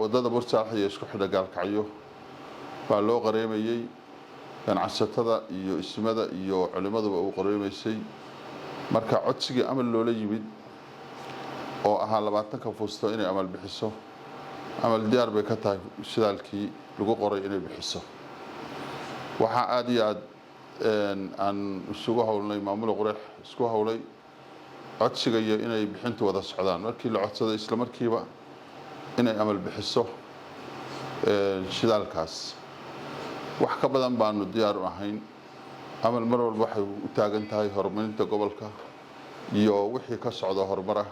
wadada Bursaax iyo isku xidha gaalkacyo baa loo qareemayay ganacsatada iyo ismada iyo culimaduba uu qareemaysay marka codsigii amal loola yimid oo ahaa 20 fuusto inay amal bixiso amal diyaar bay ka tahay shidaalkii lagu qoray inay bixiso waxa aad iyo aad aan isugu hawlnay maamul Qureex isku hawlay codsiga iyo inay bixintu wada socdaan markii la codsaday isla markiiba inay amal bixiso shidaalkaas wax ka badan baanu diyaar u ahayn amal mar walba waxay u taagan tahay horumarinta gobolka iyo wixii ka socda horumar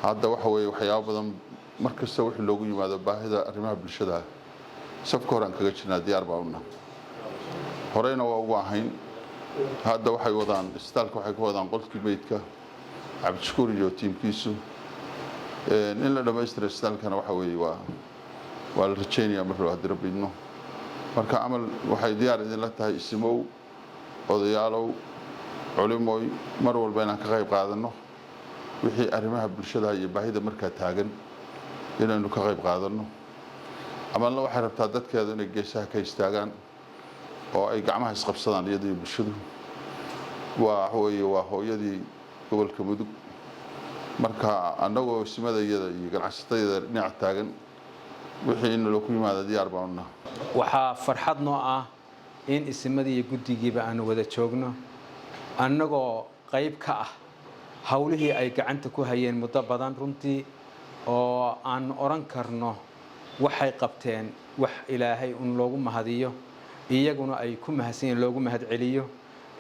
hadda waxa weeye waxyaabo badan markasta wixii loogu yimaado baahida arrimaha bulshada safka hore aan kaga jirnaa diyaar baa una horeyna waa ugu ahayn hadda waxay wadaan istaalka waxay ka wadaan qolkii meydka Cabdishakuur iyo tiimkiisu in la dhameystiro istaalkana waxa weeye waa la rajaynayaa mar loo hadii rabbiino marka amal waxay diyaar idin la tahay isimow odayaalow culimoy mar walba inaan ka qayb qaadano wixii arrimaha bulshada iyo baahida marka taagan inaynu ka qayb qaadano amalna waxay rabtaa dadkeeda inay geesaha ka istaagaan oo ay gacmaha isqabsadaan iyadoo bulshadu waa hooyadii gobolka Mudug marka anagoo simada iyada iyo ganacsatada dhinaca taagan wixii in loo ku yimaado diyaar baa una waxa farxad noo ah in ismadii iyo guddigiiba aan wada joogno annagoo qayb ka ah hawlihii ay gacanta ku hayeen muddo badan runtii oo aan oran karno waxay qabteen wax ilaahay loogu mahadiyo iyaguna ay ku mahadsan loogu mahad celiyo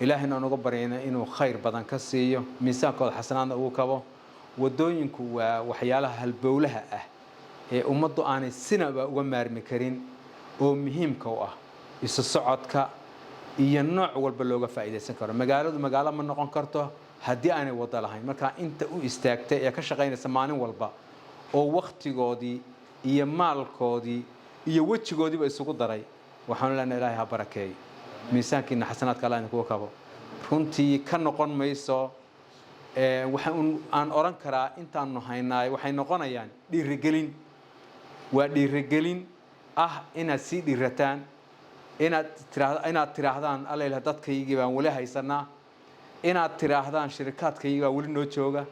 ilaahayna aan uga baryayna inuu khayr badan ka siiyo miisaankooda xasanaadna uu kabo wadooyinku waa waxyaalaha halbowlaha ah ee ummaddu aanay sinaba uga maarmi karin oo muhiimka u ah isu socodka iyo nooc walba looga faa'iideysan karo magaaladu magaalo ma noqon karto haddii aanay wada lahayn marka inta u istaagtay ee ka shaqaynaysa maalin walba oo waqtigoodii iyo maalkoodii iyo wajigoodiiba isugu daray waxaan leenahay ilaahay ha barakeeyo miisaankiina xasanaadka Allah inuu kabo runtii ka noqon mayso waxaan oran karaa intaanu haynaay waxay noqonayaan dhiirigelin waa dhiirigelin ah inaad sii dhiirataan inaad tiraahdaan alla dadkaygii baan wali haysanaa inaad tiraahdaan shirkadkaygii baa wali noo jooga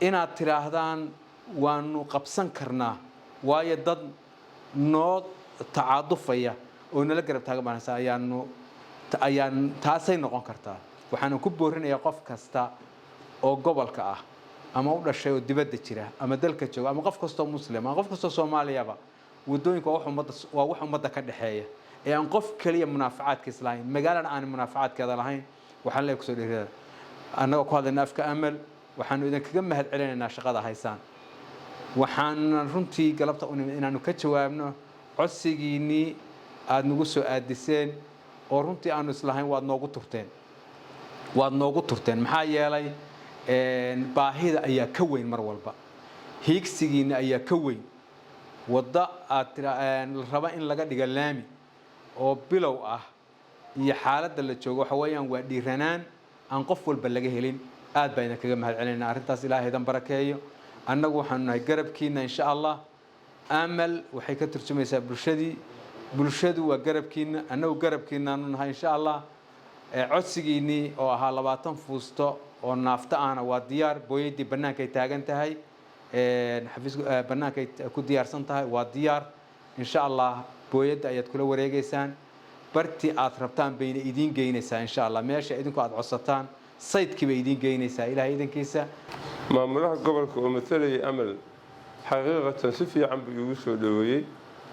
inaad tiraahdaan waanu qabsan karnaa waayo dad noo tacaadufaya oo nala garab taagan baan ayaan taasay noqon kartaa waxaan ku boorinayaa qof kasta oo gobolka ah ama u dhashay oo dibadda jira ama dalka jooga ama qof kasta oo muslim ama qof kasta oo Soomaaliyaba wadooyinka waa wax ummadda ka dhaxeeya ee aan qof kaliya munaafacaadkiis lahayn magaalada aan munaafacaadkeeda lahayn waxaan leeyahay kusoo dhiirada annaga ku hadlayna afka amal waxaanu idin kaga mahad celinaynaa shaqada haysaan waxaan runtii galabta inaanu ka jawaabno codsigiinii aad nagu soo aadiseen oo runtii aanu islahayn waad noogu turteen maxaa yeelay baahida ayaa ka weyn mar walba hiigsigiina ayaa ka weyn wada aad raba in laga dhigo laami oo bilow ah iyo xaaladda la joogo waxa weeyaan waa dhiiranaan aan qof walba laga helin aad bayna kaga mahad celinaa arrintaas ilaahay idan barakeeyo annagu waxaanu nahay garabkiina insha Allah amal waxay ka turjumaysaa bulshadu waa garabkiina annagu garabkiinaanu nahay insha Allah codsigiinii oo ahaa 20 fuusto oo naafta ahna waa diyaar booyadii banaanka ay taagan tahay xafiis banaanka ay ku diyaarsan tahay waa diyaar insha Allah booyada ayaad kula wareegaysaan barti aad rabtaan bayna idin geynaysaa insha Allah meesha idinku aad codsataan saydkii bay idin geynaysaa ilaahay idinkiisa maamulaha gobolka oo matalay amal xaqiiqatan si fiican buu ugu soo dhaweeyay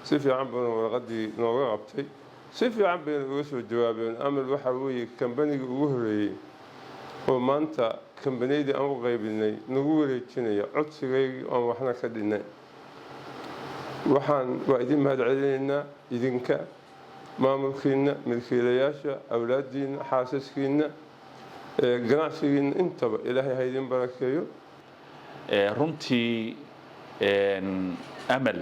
si fiican buu warqadii nooga qabtay si fiican bay uga soo jawaabeen amal waxa weeye kambaniga ugu horeeyay oo maanta kambaniyada aan u qaybinay nagu wareejinaya codsigeeyay oo waxna ka dhinay waxaan waa idin mahad celinaynaa idinka maamulkiina milkiilayaasha awlaadiina xaasaskiina ganacsigiina intaba ilaahay ha idin barakeeyo runtii amal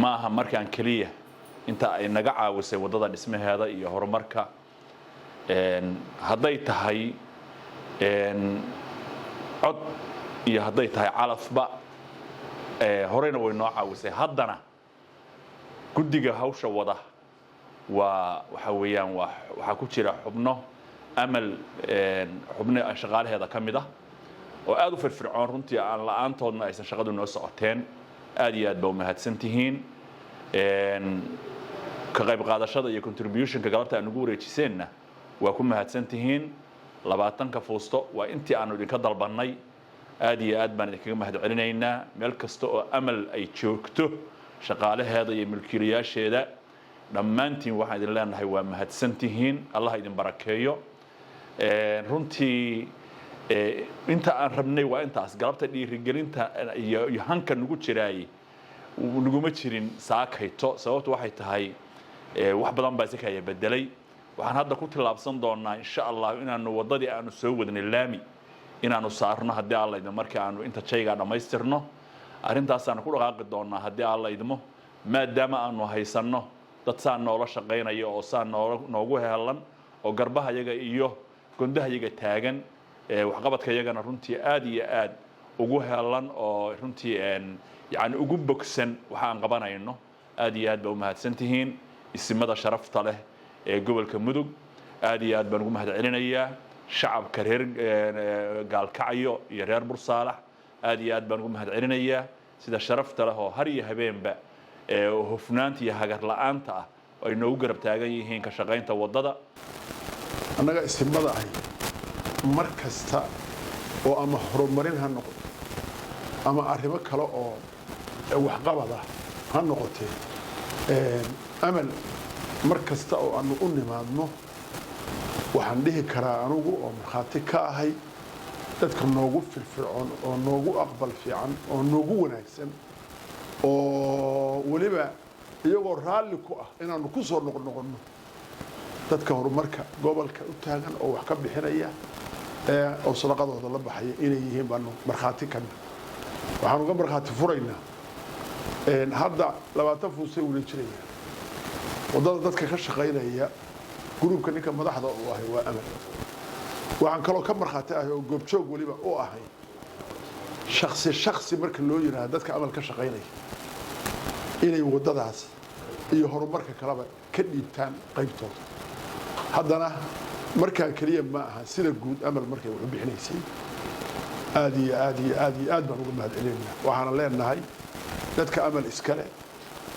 maaha markaan kaliya inta ay naga caawisay wadada dhismaheeda iyo horumarka hadday tahay cod iyo hadday tahay calafba horeyna way noo caawisay haddana guddiga hawsha wada waxa weeyaan waxaa ku jira xubno amal xubno shaqaalaheeda ka mid ah oo aad u firfircoon runtii aan la'aantoodna aysan shaqadu noo socoteen aad iyo aad baa u mahadsan tihiin ka qayb qaadashada iyo contributionka galabta aan ugu wareejiseenna waa ku mahadsan tihiin 20 fuusto waa intii aanu idinka dalbannay aad iyo aad baan idinkaga mahad celinaynaa meel kasta oo amal ay joogto shaqaalaheeda iyo milkiilayaasheeda dhammaantiin waxaan idin leenahay waa mahadsan tihiin allah idin barakeeyo runtii inta aan rabnay waa intaas galabta dhiirigelinta iyo hanka nagu jiraay naguma jirin saakayto sababtu waxay tahay wax badan baa iska bedelay waxaan hadda ku tilaabsan doonaa insha Allah inaanu wadadii aanu soo wadnay laami inaanu saarno haddii alla idmo markii aanu inta shayga dhamaystirno arintaas aan ku dhaqaaqi doonaa haddii alla idmo maadaama aanu haysanno dad saan noola shaqeynaya oo saan noogu heelan oo garbaha yaga iyo gondaha yaga taagan waxqabadka yagana runtii aad iyo aad ugu heelan oo runtii yani ugu bogsan waxa aan qabanayno aad iyo aad baa u mahadsan tihiin isimada sharafta leh ee gobolka mudug aad iyo aad baan ugu mahad celinayaa shacabka reer gaalkacyo iyo reer bursaalax aad iyo aad baan ugu mahad celinayaa sida sharafta leh oo har iyo habeenba hufnaanta iyo hagar la'aanta ah ay noogu garab taagan yihiin ka shaqaynta wadada annaga isimada ahi mar kasta oo ama horumarin ha noqoto ama arrimo kale oo waxqabada ha noqotee amal mar kasta oo aanu u nimaadno waxaan dhihi karaa anugu oo markhaati ka ahay dadka noogu firfircoon oo noogu aqbal fiican oo noogu wanaagsan oo weliba iyagoo raalli ku ah inaanu ku soo noqnoqonno dadka horumarka gobolka u taagan oo wax ka bixinaya oo sadaqadooda la baxaya inay yihiin baanu markhaati kana waxaan uga markhaati furaynaa hadda 20 fuusay wada jirayaan wadada dadka ka shaqaynaya gruubka ninka madaxda u ahay waa amal waxaan kaloo ka markhaati ahay oo goobjoog waliba u ahay shakhsi marka loo yiraahdo dadka amal ka shaqaynaya inay wadadaas iyo horumarka kaleba ka dhiibtaan qaybtooda haddana markaa kaliya ma aha sida guud amal markay wax bixinaysay aad iyo aad baan uga mahad celinaynaa waxaan leenahay dadka amal iskale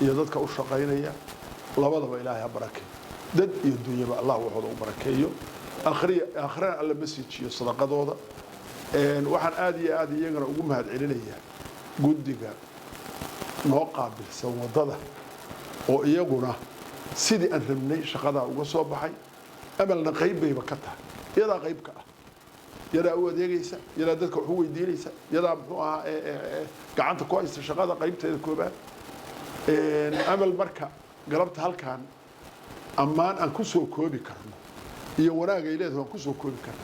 iyo dadka u shaqaynaya labadaba ilaahay ha barakeeyo dad iyo dunyaba Allah wuxuu u barakeeyo aakhirana alla masiijiyo sadaqadooda waxaan aad iyo aad iyagana ugu mahad celinayaa guddiga noo qaabilsan wadada oo iyaguna sidii aan rabnay shaqada uga soo baxay amalna qayb bayba ka tahay yadaa qayb ka ah yadaa u adeegaysa yadaa dadka wax u weydiinaysa yadaa muxuu ahaa gacanta ku haysta shaqada qaybteeda koobaad amal marka galabta halkaan ammaan aan ku soo koobi karno iyo wanaag ay leedahay aan ku soo koobi karno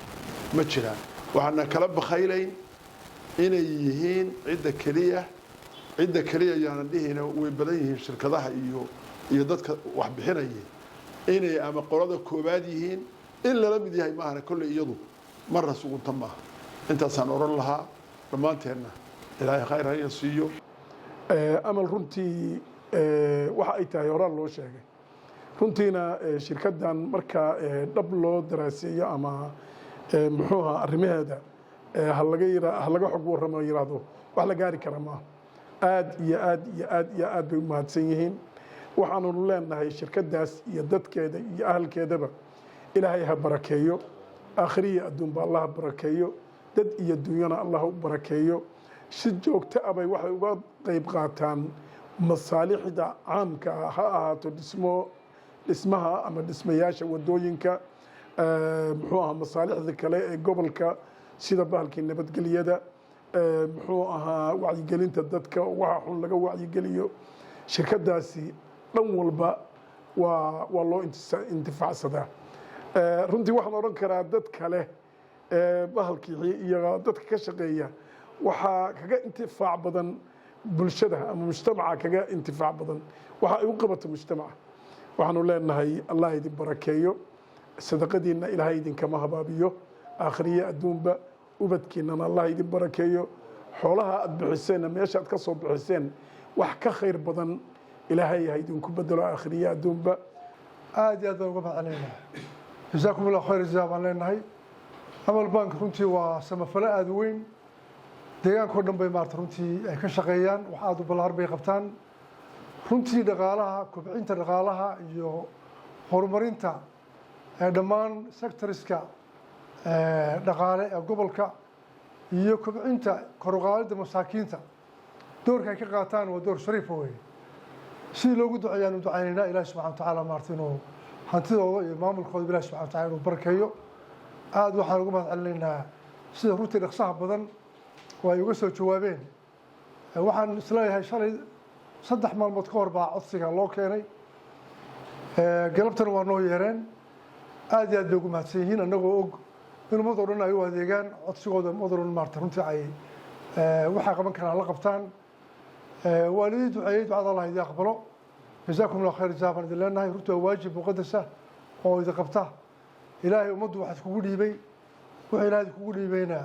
ma jiraan waxaana kala bakhaylayn inay yihiin cidda kaliya yaanan dhihina way badan yihiin shirkadaha iyo dadka wax bixinaya inay ama qolada koobaad yihiin in lala mid yahay maahana kolley iyadu marna sugunta maaha intaasaan oran lahaa dhammaanteenna ilaahay khayr ha siiyo amal runtii waxa ay tahay horaan loo sheegay runtiina shirkaddan marka dhab loo daraaseeyo ama muxuu ahaa arrimaheeda ha laga xog warramo yiraahdo wax la gaari kara maaha aad iyo aad bay u mahadsan yihiin waxaanu leenahay shirkaddaas iyo dadkeeda iyo ahalkeedaba ilaahay ha barakeeyo aakhiriya adduunba allah ha barakeeyo dad iyo dunyana allah u barakeeyo si joogto ah bay waxay uga qayb qaataan masaalixda caamka ha ahaato dhismaha ama dhismayaasha wadooyinka muxuu ahaa masaalixda kale ee gobolka sida bahalkii nabadgelyada muxuu ahaa wacyigelinta dadka waxa xun laga wacyigeliyo shirkadaasi dhan walba waa loo intifaacsadaa runtii waxaan odhan karaa dad kale bahalkii iyo dadka ka shaqeeya waxaa kaga intifaac badan bulshada ama mujtamaca kaga intifaac badan waxa ay u qabato mujtamaca waxaanu leenahay allah idin barakeeyo sadaqadiinna ilaahay idinkama habaabiyo aakhiriye adduunba ubadkiinnana allah idin barakeeyo xoolaha aad bixiseenna meeshaad ka soo bixiseen wax ka khayr badan ilaahay ha idinku bedelo aakhiriya adduunba aad iyo aad baan uga mahadcelinaynaa jazaakum allah khayr jazaa baan leenahay amal bank runtii waa samafalo aad u weyn deegaankao dhan bay maarata runtii ay ka shaqeeyaan wax aad u ballaar bay qabtaan runtii dhaqaalaha kobcinta dhaqaalaha iyo horumarinta dhammaan sectoriska dhaqaale ee gobolka iyo kobcinta kor u qaadidda masaakiinta doorka ay ka qaataan waa door shariifa weeye sidii loogu duceeyaanu ducaynaynaa ilaahi subxana wa tacaala maarata inuu hantidooda iyo maamulkooda ilahi subxana wa tacala inuu barakeeyo aad waxaan uga mahad celinaynaa sida runtii dhaqsaha badan oo ay uga soo jawaabeen waxaan isleeyahay shalay 3 maalmood ka hor baa codsiga loo keenay galabtana waa noo yeereen aad iyo aad bay ugu mahadsan yihiin annagoo og in ummad oo dhan ay u adeegaan codsigooda ummad oo dhan maarata runtii ay waxay qaban karaan la qabtaan waa lidii duceeyey ducada allah idin aqbalo jazaakum allah khayr jazaa baan idin leenahay runtii waa waajib muqadasa oo idin qabta ilaahay ummaddu waxaad kugu dhiibay wuxuu ilaahay kugu dhiibayna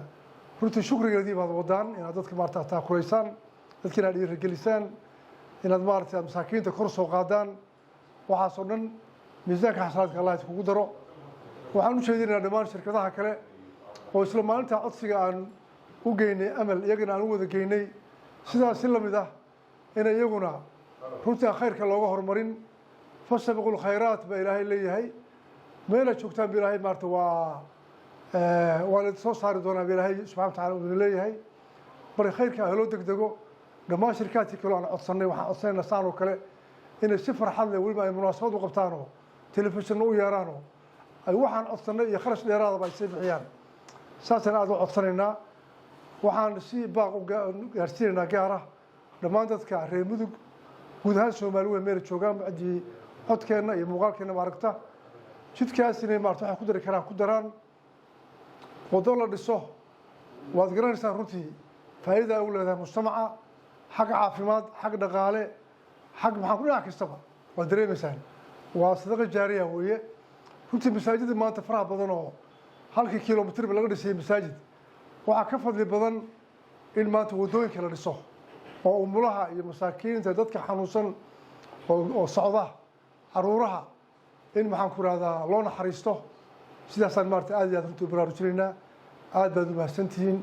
runtii shukrigeedii baad wadaan inaad dadka maarata taakulaysaan dadka inaad dhiirigelisaan inaad maarata masaakiinta kor soo qaadaan waxaasoo dhan miisaanka xasanaadka allah idkugu daro waxaan u jeedinaynaa dhammaan shirkadaha kale oo isla maalinta codsiga aan u geynay amal iyagana aan u wada geynay sidaas si lamid ah in iyaguna runtii khayrka looga horumarin fasabiqu lkhayraat baa ilaahay leeyahay meelaad joogtaan ba ilaahay maarata waa la soo saari doonaa ba ilaahay subxana wa tacala uu leeyahay marka khayrka ah loo degdego dhammaan shirkaadkii kale aan codsanay waxaan codsanaynaa saan oo kale inay si farxad leh weliba ay munaasabad u qabtaan oo telefishinna u yeeraan oo ay waxaan codsanay iyo kharash dheeraadaba ay sii bixiyaan saasaan aad u codsanaynaa waxaan si baaq u gaarsiinaynaa gaar ah dhammaan dadka reer mudug guud ahaan soomaali weyn meela joogaan ciddii codkeenna iyo muuqaalkeenna maaragta jidkaas inay maarata waxay ku dari karaan ku daraan waddo la dhiso waad garanaysaan runtii faa'iida ay u leedahay mujtamaca xag caafimaad xag dhaqaale xag maxaa ku dhinac kastaba waad dareemaysaan waa sadaqa jaariya weeye runtii masaajida maanta faraha badan oo 1 kilomitir laga dhisay masaajid waxaa ka fadli badan in maanta waddooyinka la dhiso oo umulaha iyo masaakiinta dadka xanuunsan oo socda caruuraha in maxaan ku rahdaa loo naxariisto sidaasaan maarata aad iyo aad runtii u baraarujinaynaa aad baad u mahadsantihiin